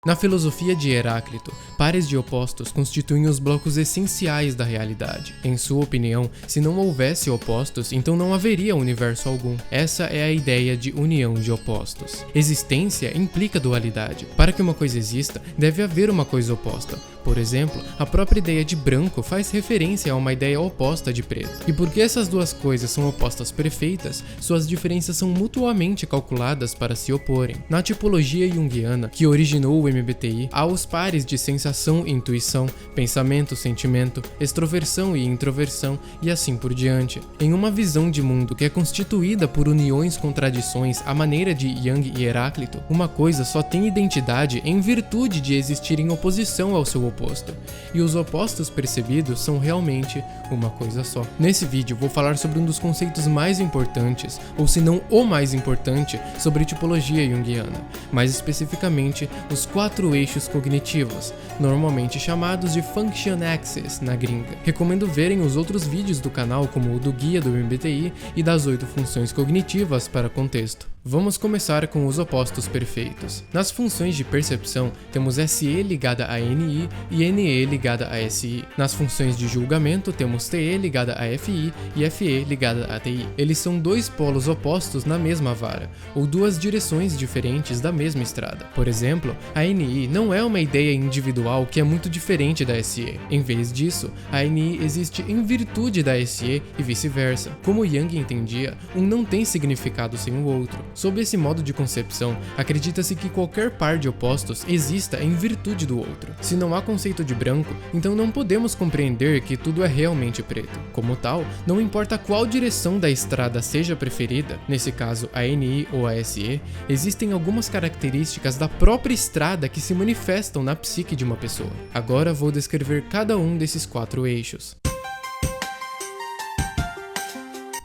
Na filosofia de Heráclito, pares de opostos constituem os blocos essenciais da realidade. Em sua opinião, se não houvesse opostos, então não haveria universo algum. Essa é a ideia de união de opostos. Existência implica dualidade. Para que uma coisa exista, deve haver uma coisa oposta. Por exemplo, a própria ideia de branco faz referência a uma ideia oposta de preto. E porque essas duas coisas são opostas perfeitas, suas diferenças são mutuamente calculadas para se oporem. Na tipologia junguiana, que originou o MBTI, há os pares de sensação e intuição, pensamento, sentimento, extroversão e introversão e assim por diante. Em uma visão de mundo que é constituída por uniões contradições à maneira de Jung e Heráclito, uma coisa só tem identidade em virtude de existir em oposição ao seu oposto, e os opostos percebidos são realmente uma coisa só. Nesse vídeo vou falar sobre um dos conceitos mais importantes, ou se não o mais importante, sobre tipologia junguiana, mais especificamente os 4 eixos cognitivos, normalmente chamados de Function Axis na gringa. Recomendo verem os outros vídeos do canal, como o do guia do MBTI e das 8 funções cognitivas para contexto. Vamos começar com os opostos perfeitos. Nas funções de percepção, temos SE ligada a NI e NE ligada a SI. Nas funções de julgamento, temos TE ligada a FI e FE ligada a TI. Eles são 2 polos opostos na mesma vara, ou 2 direções diferentes da mesma estrada. Por exemplo, a NI não é uma ideia individual que é muito diferente da SE. Em vez disso, a NI existe em virtude da SE e vice-versa. Como Jung entendia, um não tem significado sem o outro. Sob esse modo de concepção, acredita-se que qualquer par de opostos exista em virtude do outro. Se não há conceito de branco, então não podemos compreender que tudo é realmente preto. Como tal, não importa qual direção da estrada seja preferida, nesse caso a NI ou a SE, existem algumas características da própria estrada que se manifestam na psique de uma pessoa. Agora vou descrever cada um desses 4 eixos.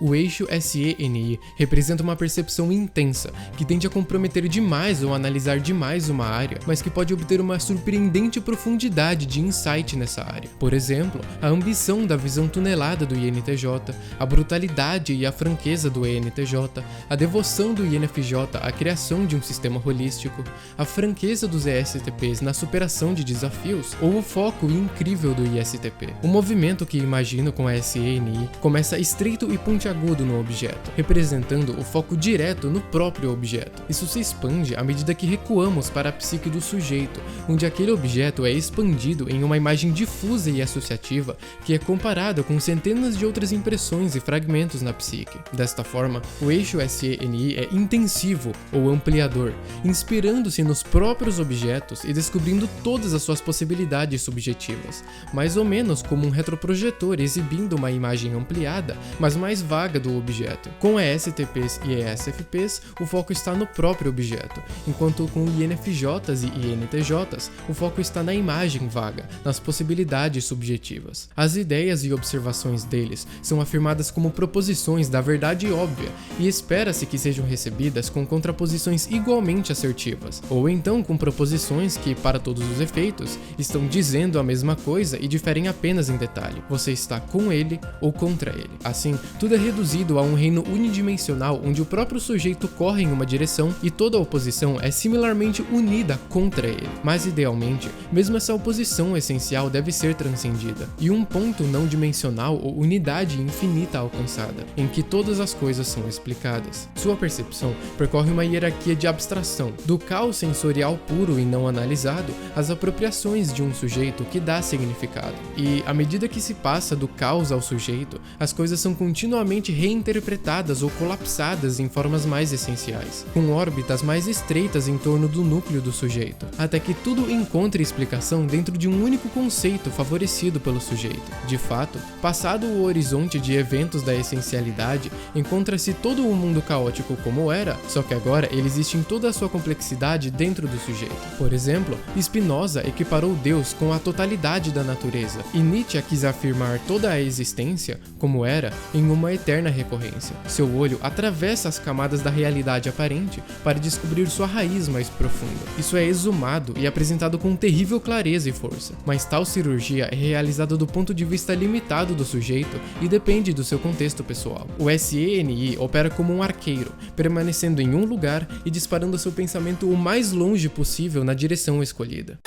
O eixo SE-NI representa uma percepção intensa, que tende a comprometer demais ou analisar demais uma área, mas que pode obter uma surpreendente profundidade de insight nessa área. Por exemplo, a ambição da visão tunelada do INTJ, a brutalidade e a franqueza do ENTJ, a devoção do INFJ à criação de um sistema holístico, a franqueza dos ESTPs na superação de desafios, ou o foco incrível do ISTP. O movimento que imagino com a SE-NI começa estreito e pontiagudo no objeto, representando o foco direto no próprio objeto. Isso se expande à medida que recuamos para a psique do sujeito, onde aquele objeto é expandido em uma imagem difusa e associativa que é comparada com centenas de outras impressões e fragmentos na psique. Desta forma, o eixo SE-NI é intensivo ou ampliador, inspirando-se nos próprios objetos e descobrindo todas as suas possibilidades subjetivas, mais ou menos como um retroprojetor exibindo uma imagem ampliada, mas mais vaga do objeto. Com ESTPs e ESFPs, o foco está no próprio objeto, enquanto com INFJs e INTJs, o foco está na imagem vaga, nas possibilidades subjetivas. As ideias e observações deles são afirmadas como proposições da verdade óbvia e espera-se que sejam recebidas com contraposições igualmente assertivas, ou então com proposições que, para todos os efeitos, estão dizendo a mesma coisa e diferem apenas em detalhe. Você está com ele ou contra ele. Assim, tudo é reduzido a um reino unidimensional onde o próprio sujeito corre em uma direção e toda a oposição é similarmente unida contra ele. Mas idealmente, mesmo essa oposição essencial deve ser transcendida, e um ponto não dimensional ou unidade infinita alcançada, em que todas as coisas são explicadas. Sua percepção percorre uma hierarquia de abstração, do caos sensorial puro e não analisado às apropriações de um sujeito que dá significado. E, à medida que se passa do caos ao sujeito, as coisas são continuamente reinterpretadas ou colapsadas em formas mais essenciais, com órbitas mais estreitas em torno do núcleo do sujeito, até que tudo encontre explicação dentro de um único conceito favorecido pelo sujeito. De fato, passado o horizonte de eventos da essencialidade, encontra-se todo o mundo caótico como era, só que agora ele existe em toda a sua complexidade dentro do sujeito. Por exemplo, Spinoza equiparou Deus com a totalidade da natureza, e Nietzsche quis afirmar toda a existência, como era, em uma eterna recorrência. Seu olho atravessa as camadas da realidade aparente para descobrir sua raiz mais profunda. Isso é exumado e apresentado com terrível clareza e força, mas tal cirurgia é realizada do ponto de vista limitado do sujeito e depende do seu contexto pessoal. O SENI opera como um arqueiro, permanecendo em um lugar e disparando seu pensamento o mais longe possível na direção escolhida.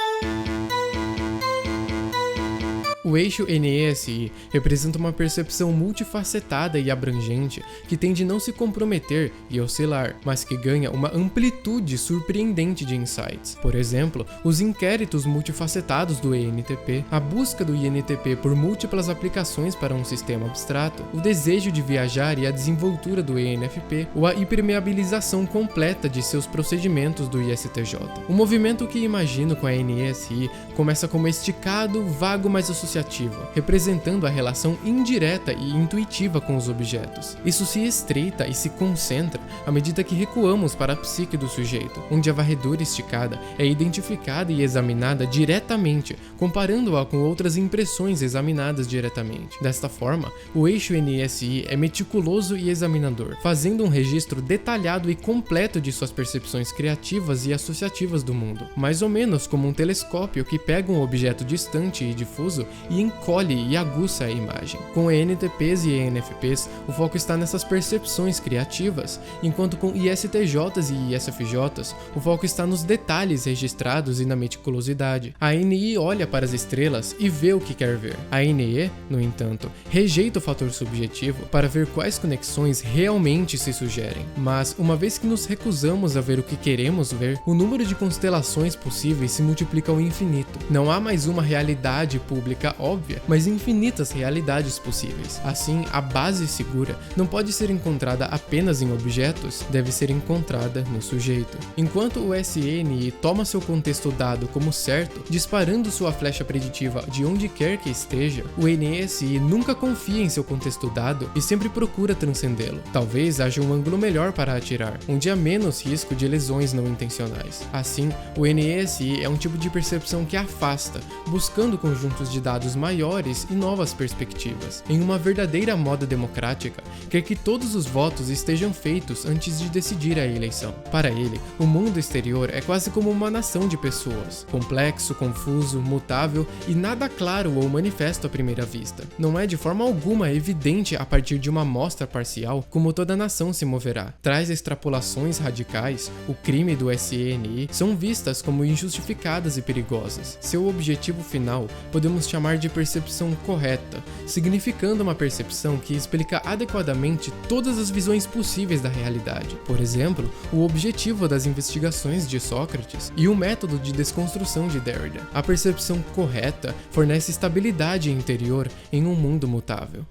O eixo NESI representa uma percepção multifacetada e abrangente que tende a não se comprometer e oscilar, mas que ganha uma amplitude surpreendente de insights. Por exemplo, os inquéritos multifacetados do ENTP, a busca do INTP por múltiplas aplicações para um sistema abstrato, o desejo de viajar e a desenvoltura do ENFP, ou a hipermeabilização completa de seus procedimentos do ISTJ. O movimento que imagino com a NESI começa como esticado, vago, mas associativo, representando a relação indireta e intuitiva com os objetos. Isso se estreita e se concentra à medida que recuamos para a psique do sujeito, onde a varredura esticada é identificada e examinada diretamente, comparando-a com outras impressões examinadas diretamente. Desta forma, o eixo NSI é meticuloso e examinador, fazendo um registro detalhado e completo de suas percepções criativas e associativas do mundo, mais ou menos como um telescópio que pega um objeto distante e difuso e encolhe e aguça a imagem. Com ENTPs e ENFPs, o foco está nessas percepções criativas, enquanto com ISTJs e ISFJs, o foco está nos detalhes registrados e na meticulosidade. A NI olha para as estrelas e vê o que quer ver. A NE, no entanto, rejeita o fator subjetivo para ver quais conexões realmente se sugerem. Mas, uma vez que nos recusamos a ver o que queremos ver, o número de constelações possíveis se multiplica ao infinito. Não há mais uma realidade pública óbvia, mas infinitas realidades possíveis. Assim, a base segura não pode ser encontrada apenas em objetos, deve ser encontrada no sujeito. Enquanto o SNI toma seu contexto dado como certo, disparando sua flecha preditiva de onde quer que esteja, o NSI nunca confia em seu contexto dado e sempre procura transcendê-lo. Talvez haja um ângulo melhor para atirar, onde há menos risco de lesões não intencionais. Assim, o NSI é um tipo de percepção que afasta, buscando conjuntos de dados maiores e novas perspectivas. Em uma verdadeira moda democrática, quer que todos os votos estejam feitos antes de decidir a eleição. Para ele, o mundo exterior é quase como uma nação de pessoas, complexo, confuso, mutável e nada claro ou manifesto à primeira vista. Não é de forma alguma evidente a partir de uma amostra parcial como toda nação se moverá. Traz extrapolações radicais, o crime do SNI, são vistas como injustificadas e perigosas. Seu objetivo final podemos chamar de percepção correta, significando uma percepção que explica adequadamente todas as visões possíveis da realidade. Por exemplo, o objetivo das investigações de Sócrates e o método de desconstrução de Derrida. A percepção correta fornece estabilidade interior em um mundo mutável.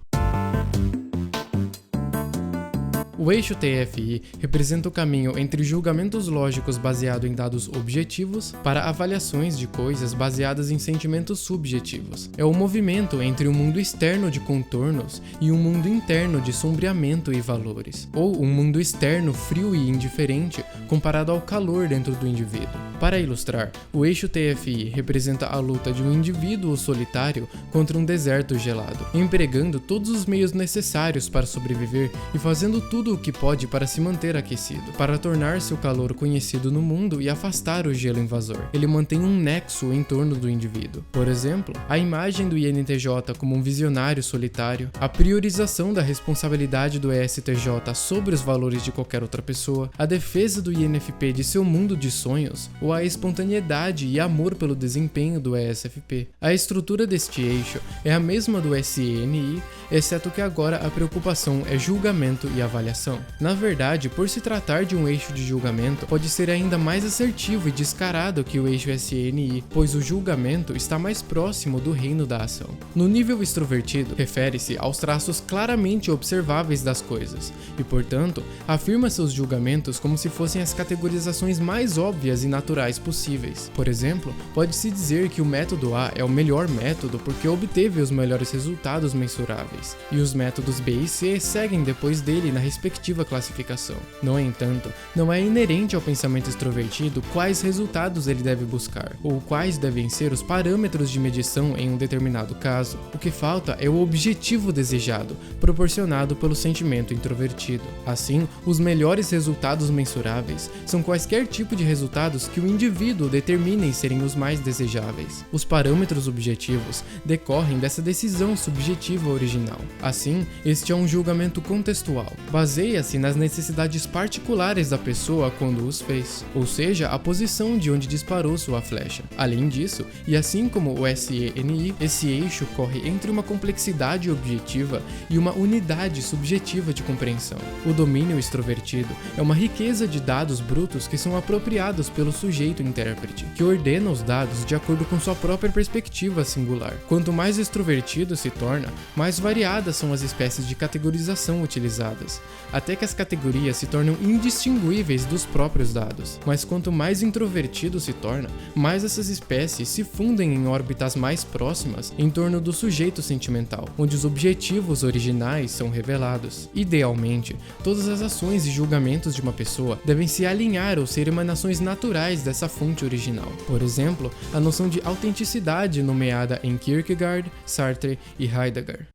O eixo TFI representa o caminho entre julgamentos lógicos baseados em dados objetivos para avaliações de coisas baseadas em sentimentos subjetivos. É o movimento entre um mundo externo de contornos e um mundo interno de sombreamento e valores, ou um mundo externo frio e indiferente comparado ao calor dentro do indivíduo. Para ilustrar, o eixo TFI representa a luta de um indivíduo solitário contra um deserto gelado, empregando todos os meios necessários para sobreviver e fazendo tudo o que pode para se manter aquecido, para tornar seu calor conhecido no mundo e afastar o gelo invasor. Ele mantém um nexo em torno do indivíduo. Por exemplo, a imagem do INTJ como um visionário solitário, a priorização da responsabilidade do ESTJ sobre os valores de qualquer outra pessoa, a defesa do INFP de seu mundo de sonhos, ou a espontaneidade e amor pelo desempenho do ESFP. A estrutura deste eixo é a mesma do SNI, exceto que agora a preocupação é julgamento e avaliação. Na verdade, por se tratar de um eixo de julgamento, pode ser ainda mais assertivo e descarado que o eixo SNI, pois o julgamento está mais próximo do reino da ação. No nível extrovertido, refere-se aos traços claramente observáveis das coisas, e portanto, afirma seus julgamentos como se fossem as categorizações mais óbvias e naturais possíveis. Por exemplo, pode-se dizer que o método A é o melhor método porque obteve os melhores resultados mensuráveis, e os métodos B e C seguem depois dele na respectiva respectiva classificação. No entanto, não é inerente ao pensamento extrovertido quais resultados ele deve buscar, ou quais devem ser os parâmetros de medição em um determinado caso. O que falta é o objetivo desejado, proporcionado pelo sentimento introvertido. Assim, os melhores resultados mensuráveis são quaisquer tipo de resultados que o indivíduo determinem serem os mais desejáveis. Os parâmetros objetivos decorrem dessa decisão subjetiva original. Assim, este é um julgamento contextual. Baseia-se nas necessidades particulares da pessoa quando os fez, ou seja, a posição de onde disparou sua flecha. Além disso, e assim como o SENI, esse eixo corre entre uma complexidade objetiva e uma unidade subjetiva de compreensão. O domínio extrovertido é uma riqueza de dados brutos que são apropriados pelo sujeito intérprete, que ordena os dados de acordo com sua própria perspectiva singular. Quanto mais extrovertido se torna, mais variadas são as espécies de categorização utilizadas, até que as categorias se tornam indistinguíveis dos próprios dados. Mas quanto mais introvertido se torna, mais essas espécies se fundem em órbitas mais próximas em torno do sujeito sentimental, onde os objetivos originais são revelados. Idealmente, todas as ações e julgamentos de uma pessoa devem se alinhar ou ser emanações naturais dessa fonte original. Por exemplo, a noção de autenticidade nomeada em Kierkegaard, Sartre e Heidegger.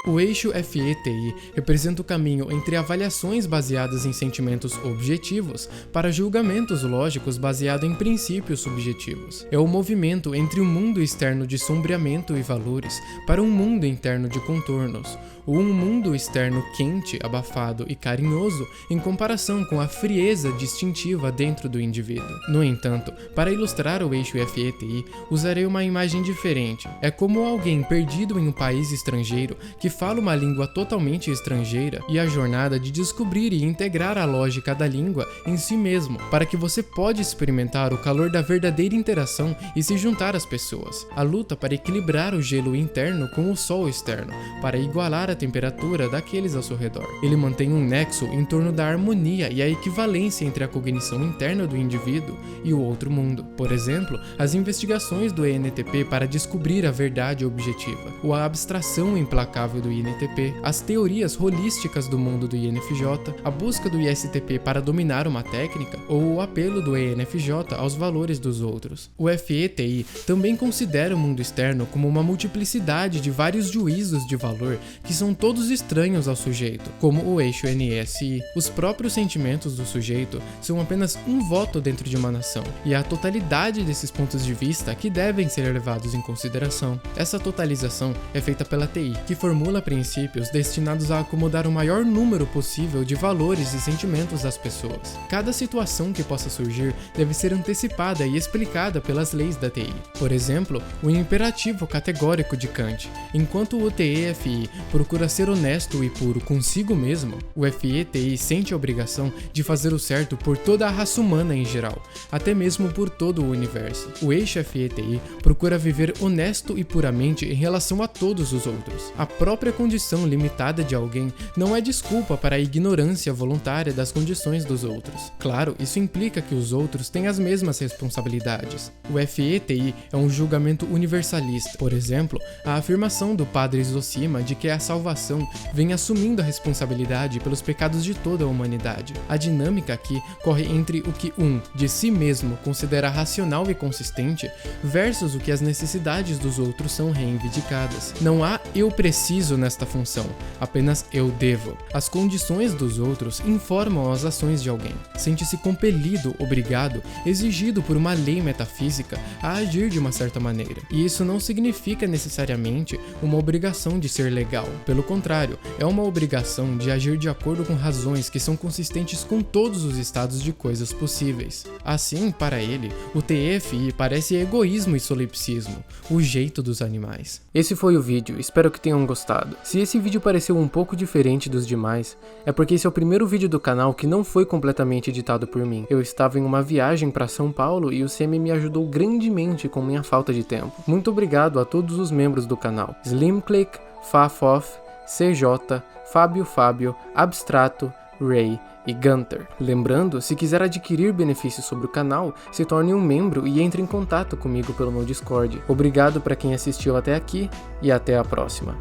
O eixo FETI representa o caminho entre avaliações baseadas em sentimentos objetivos para julgamentos lógicos baseados em princípios subjetivos. É o movimento entre o mundo externo de sombreamento e valores para um mundo interno de contornos, ou um mundo externo quente, abafado e carinhoso em comparação com a frieza distintiva dentro do indivíduo. No entanto, para ilustrar o eixo FETI, usarei uma imagem diferente. É como alguém perdido em um país estrangeiro que fala uma língua totalmente estrangeira e a jornada de descobrir e integrar a lógica da língua em si mesmo, para que você pode experimentar o calor da verdadeira interação e se juntar às pessoas. A luta para equilibrar o gelo interno com o sol externo, para igualar a temperatura daqueles ao seu redor. Ele mantém um nexo em torno da harmonia e a equivalência entre a cognição interna do indivíduo e o outro mundo. Por exemplo, as investigações do ENTP para descobrir a verdade objetiva, ou a abstração implacável do INTP, as teorias holísticas do mundo do INFJ, a busca do ISTP para dominar uma técnica, ou o apelo do ENFJ aos valores dos outros. O FETI também considera o mundo externo como uma multiplicidade de vários juízos de valor que são todos estranhos ao sujeito, como o eixo NSI. Os próprios sentimentos do sujeito são apenas um voto dentro de uma nação, e é a totalidade desses pontos de vista que devem ser levados em consideração. Essa totalização é feita pela TI, que formula princípios destinados a acomodar o maior número possível de valores e sentimentos das pessoas. Cada situação que possa surgir deve ser antecipada e explicada pelas leis da TI. Por exemplo, o imperativo categórico de Kant. Enquanto o TEFI procura ser honesto e puro consigo mesmo, o FETI sente a obrigação de fazer o certo por toda a raça humana em geral, até mesmo por todo o universo. O eixo FETI procura viver honesto e puramente em relação a todos os outros. A própria condição limitada de alguém não é desculpa para a ignorância voluntária das condições dos outros. Claro, isso implica que os outros têm as mesmas responsabilidades. O FETI é um julgamento universalista. Por exemplo, a afirmação do padre Zosima de que a salvação vem assumindo a responsabilidade pelos pecados de toda a humanidade. A dinâmica aqui corre entre o que de si mesmo, considera racional e consistente, versus o que as necessidades dos outros são reivindicadas. Não há eu preciso nesta função, apenas eu devo. As condições dos outros informam as ações de alguém. Sente-se compelido, obrigado, exigido por uma lei metafísica a agir de uma certa maneira. E isso não significa necessariamente uma obrigação de ser legal. Pelo contrário, é uma obrigação de agir de acordo com razões que são consistentes com todos os estados de coisas possíveis. Assim, para ele, o TFI parece egoísmo e solipsismo, o jeito dos animais. Esse foi o vídeo, espero que tenham gostado. Se esse vídeo pareceu um pouco diferente dos demais, é porque esse é o primeiro vídeo do canal que não foi completamente editado por mim. Eu estava em uma viagem para São Paulo e o Semi me ajudou grandemente com minha falta de tempo. Muito obrigado a todos os membros do canal: Slimclick, Fafoff, CJ, Fábio, Abstrato, Ray e Gunter. Lembrando, se quiser adquirir benefícios sobre o canal, se torne um membro e entre em contato comigo pelo meu Discord. Obrigado para quem assistiu até aqui e até a próxima.